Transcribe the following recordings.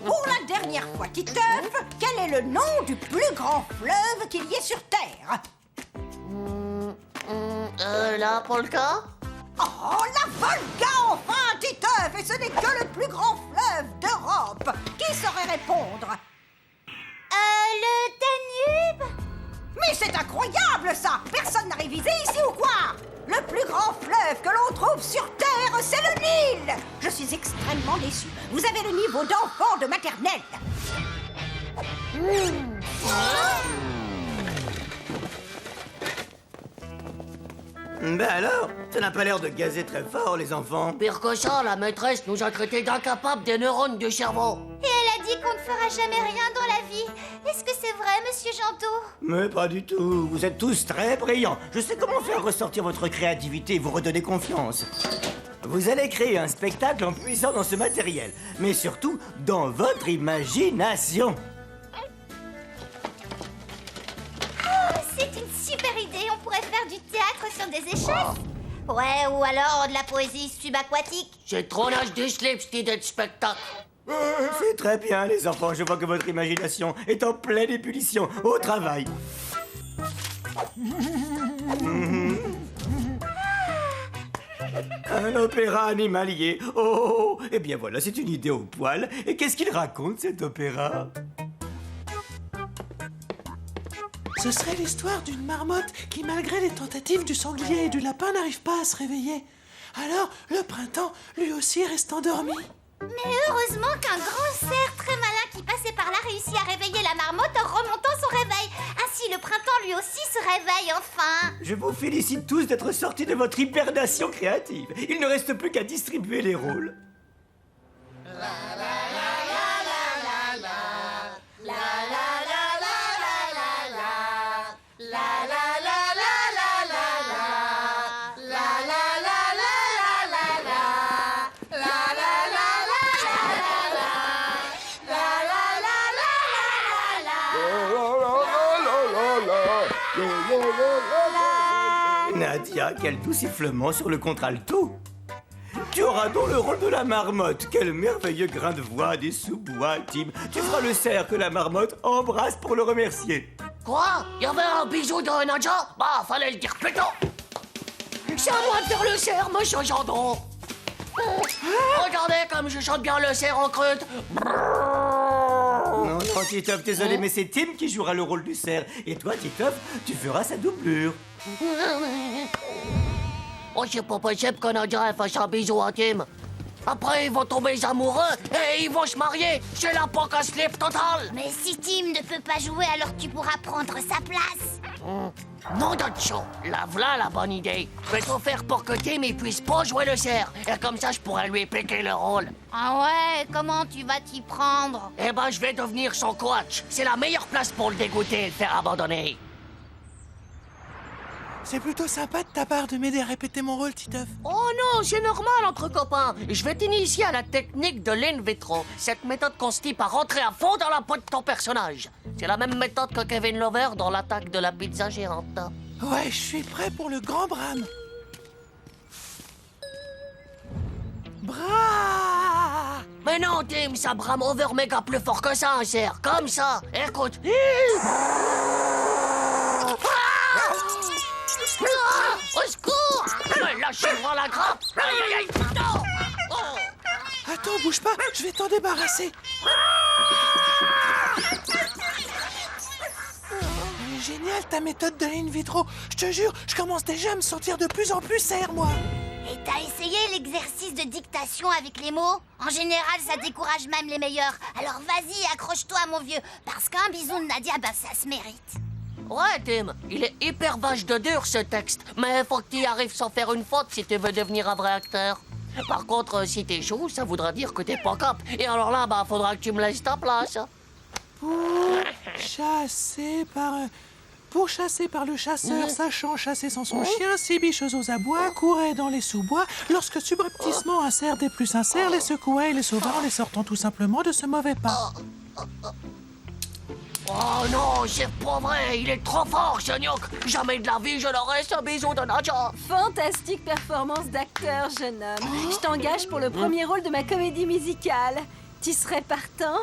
Pour la dernière fois, Titeuf, quel est le nom du plus grand fleuve qu'il y ait sur Terre? La Polka? Oh, la Volga, enfin, Titeuf! Et ce n'est que le plus grand fleuve d'Europe! Qui saurait répondre? Le Danube? Mais c'est incroyable, ça! Personne n'a révisé ici ou quoi? Le plus grand fleuve que l'on trouve sur Terre, c'est le Nil! Je suis extrêmement déçu. Vous avez le niveau d'enfant de maternelle. Ben alors, ça n'a pas l'air de gazer très fort, les enfants. Pire que ça, la maîtresse nous a traités d'incapables des neurones du cerveau. Et elle a dit qu'on ne fera jamais rien dans la vie. Est-ce que c'est vrai, monsieur Jantot? Mais pas du tout, vous êtes tous très brillants. Je sais comment faire ressortir votre créativité et vous redonner confiance. Vous allez créer un spectacle en puisant dans ce matériel, mais surtout dans votre imagination. C'est une super idée, on pourrait faire du théâtre sur des échelles. Ouais, ou alors de la poésie subaquatique. J'ai trop l'âge du slip, cette idée de spectacle. C'est très bien, les enfants. Je vois que votre imagination est en pleine ébullition. Au travail. Un opéra animalier. Oh, eh bien voilà, c'est une idée au poil. Et qu'est-ce qu'il raconte, cet opéra? Ce serait l'histoire d'une marmotte qui, malgré les tentatives du sanglier et du lapin, n'arrive pas à se réveiller. Alors, le printemps, lui aussi, reste endormi. Mais heureusement qu'un grand cerf très malin qui passait par là réussit à réveiller la marmotte en remontant son réveil. Ainsi, le printemps lui aussi se réveille enfin. Je vous félicite tous d'être sortis de votre hibernation créative. Il ne reste plus qu'à distribuer les rôles. Nadia, quel doux sifflement sur le contralto. Tu auras donc le rôle de la marmotte. Quel merveilleux grain de voix des sous-bois, Tim. Tu feras le cerf que la marmotte embrasse pour le remercier. Quoi? Il y avait un bisou de Nadia? Bah, fallait le dire plus tôt. C'est à moi de faire le cerf, monsieur Jandon. Regardez comme je chante bien le cerf en creute. Non, non, Titeuf, désolé, mais c'est Tim qui jouera le rôle du cerf. Et toi, Titeuf, tu feras sa doublure. Oh, c'est pas possible que Nadia fasse un bisou à Tim. Après, ils vont tomber amoureux et ils vont se marier. C'est la poque à slip totale. Mais si Tim ne peut pas jouer, alors tu pourras prendre sa place. Non, Nacho, là, voilà la bonne idée. Je vais tout faire pour que Tim il puisse pas jouer le cerf. Et comme ça, je pourrais lui piquer le rôle. Ah ouais, comment tu vas t'y prendre? Eh ben, je vais devenir son coach. C'est la meilleure place pour le dégoûter et le faire abandonner. C'est plutôt sympa de ta part de m'aider à répéter mon rôle, Titeuf. Oh non, c'est normal entre copains. Je vais t'initier à la technique de l'in vitro. Cette méthode consiste à rentrer à fond dans la peau de ton personnage. C'est la même méthode que Kevin Lover dans l'attaque de la pizza géante. Ouais, je suis prêt pour le grand brame. Bras! Mais non, Tim, ça brame over méga plus fort que ça, un cerf. Comme ça. Écoute. Au secours! Lâchez-moi la grappe! Aïe, aïe, aïe! Non! Oh. Attends, bouge pas, je vais t'en débarrasser. Génial ta méthode de in vitro. Je te jure, je commence déjà à me sentir de plus en plus cerf, moi. Et t'as essayé l'exercice de dictation avec les mots? En général, ça décourage même les meilleurs. Alors vas-y, accroche-toi, mon vieux. Parce qu'un bisou de Nadia, ben ça se mérite. Ouais, Tim, il est hyper vache de dur, ce texte. Mais faut que tu y arrives sans faire une faute si tu veux devenir un vrai acteur. Par contre, si t'échoues, ça voudra dire que t'es pas cap. Et alors là, bah, faudra que tu me laisses ta place. Pour chasser par le chasseur, sachant chasser sans son chien, six biches aux abois couraient dans les sous-bois, lorsque subrepticement un cerf des plus sincères les secouait et les sauvant, les sortant tout simplement de ce mauvais pas. Oh non, c'est pas vrai, il est trop fort, ce gnoc. Jamais de la vie, je n'aurais ce bisou de Nadia. Fantastique performance d'acteur, jeune homme. Je t'engage pour le premier rôle de ma comédie musicale. Tu serais partant?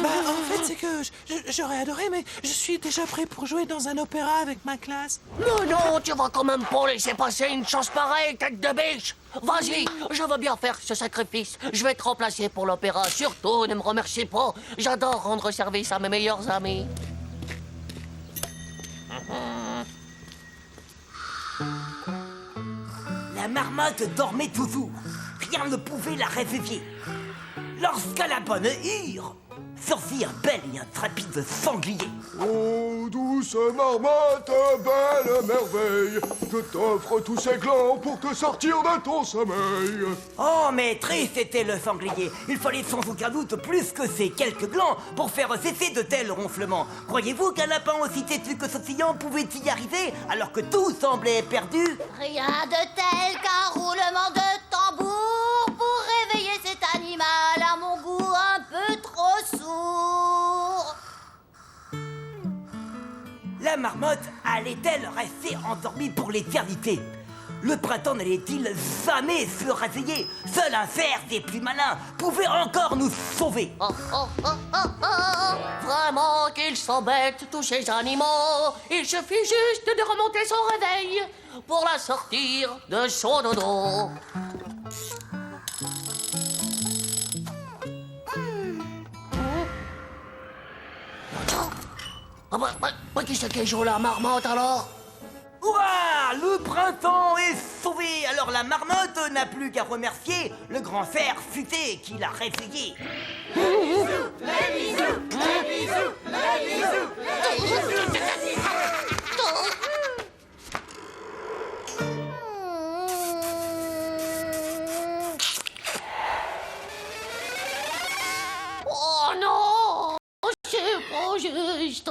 Bah, en fait, c'est que j'aurais adoré, mais je suis déjà prêt pour jouer dans un opéra avec ma classe. Mais non, tu vas quand même pas laisser passer une chance pareille, tête de biche. Vas-y, je veux bien faire ce sacrifice. Je vais te remplacer pour l'opéra. Surtout, ne me remercie pas. J'adore rendre service à mes meilleurs amis. La marmotte dormait toujours. Rien ne pouvait la réveiller. Lorsqu'à la bonne heure, surgit un bel et intrépide sanglier. Oh, douce marmotte, belle merveille, je t'offre tous ces glands pour te sortir de ton sommeil. Oh, mais triste était le sanglier. Il fallait sans aucun doute plus que ces quelques glands pour faire cesser de tels ronflements. Croyez-vous qu'un lapin aussi têtu que sautillant pouvait y arriver alors que tout semblait perdu? Rien de tel qu'un roulement de tambour pour réveiller cet animal à mon goût un peu trop sourd. La marmotte allait-elle rester endormie pour l'éternité? Le printemps n'allait-il jamais se réveiller? Seul un ver des plus malins pouvait encore nous sauver. Oh, oh, oh, oh, oh. Vraiment qu'ils s'embêtent, tous ces animaux. Il suffit juste de remonter son réveil pour la sortir de son dodo. Qui c'est qui joue la marmotte alors? Ouah, le printemps est sauvé. Alors la marmotte n'a plus qu'à remercier le grand fer futé qui l'a réveillé. Oh non, c'est pas juste.